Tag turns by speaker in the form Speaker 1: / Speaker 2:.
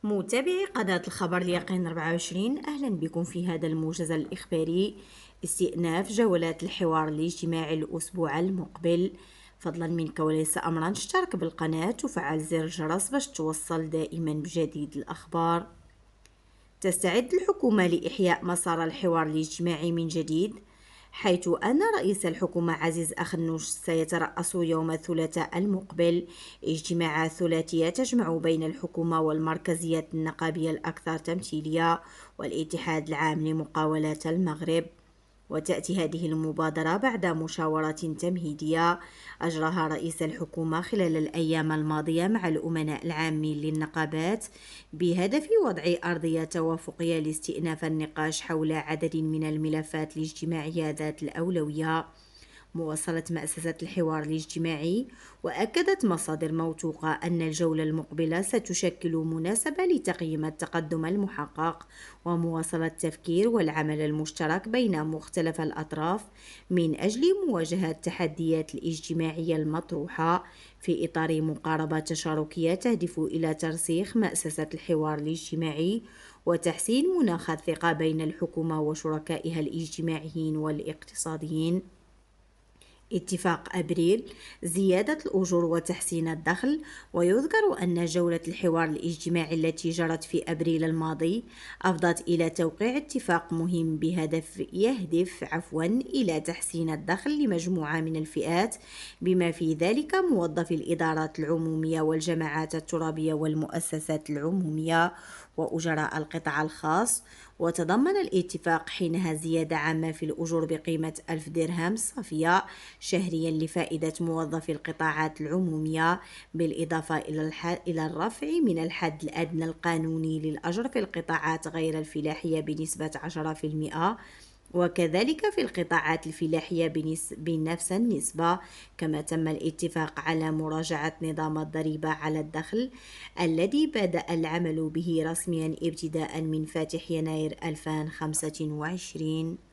Speaker 1: متابعي قناة الخبر اليقين 24، أهلا بكم في هذا الموجز الإخباري. استئناف جولات الحوار الاجتماعي الأسبوع المقبل. فضلا منك وليس أمرا، اشترك بالقناة وفعل زر الجرس باش توصل دائما بجديد الأخبار. تستعد الحكومة لإحياء مسار الحوار الاجتماعي من جديد، حيث أن رئيس الحكومة عزيز أخنوش سيترأس يوم الثلاثاء المقبل اجتماعات ثلاثية تجمع بين الحكومة والمركزية النقابية الأكثر تمثيلية والاتحاد العام لمقاولات المغرب. وتأتي هذه المبادرة بعد مشاورة تمهيدية أجراها رئيس الحكومة خلال الأيام الماضية مع الأمناء العامين للنقابات بهدف وضع أرضية توافقية لاستئناف النقاش حول عدد من الملفات الاجتماعية ذات الأولوية. مواصلة مؤسسة الحوار الاجتماعي، وأكدت مصادر موثوقة أن الجولة المقبلة ستشكل مناسبة لتقييم التقدم المحقق ومواصلة التفكير والعمل المشترك بين مختلف الأطراف من أجل مواجهة التحديات الاجتماعية المطروحة في إطار مقاربة تشاركية تهدف إلى ترسيخ مؤسسة الحوار الاجتماعي وتحسين مناخ الثقة بين الحكومة وشركائها الاجتماعيين والاقتصاديين. اتفاق أبريل، زيادة الأجور وتحسين الدخل. ويذكر أن جولة الحوار الاجتماعي التي جرت في أبريل الماضي أفضت إلى توقيع اتفاق مهم يهدف إلى تحسين الدخل لمجموعة من الفئات، بما في ذلك موظفي الإدارات العمومية والجماعات الترابية والمؤسسات العمومية وأجراء القطاع الخاص. وتضمن الاتفاق حينها زيادة عامة في الأجور بقيمة 1000 درهم صافية شهريا لفائدة موظفي القطاعات العمومية، بالإضافة إلى الرفع من الحد الأدنى القانوني للأجر في القطاعات غير الفلاحية بنسبة 10%، وكذلك في القطاعات الفلاحية بنفس النسبة. كما تم الاتفاق على مراجعة نظام الضريبة على الدخل الذي بدأ العمل به رسميا ابتداء من فاتح يناير 2025.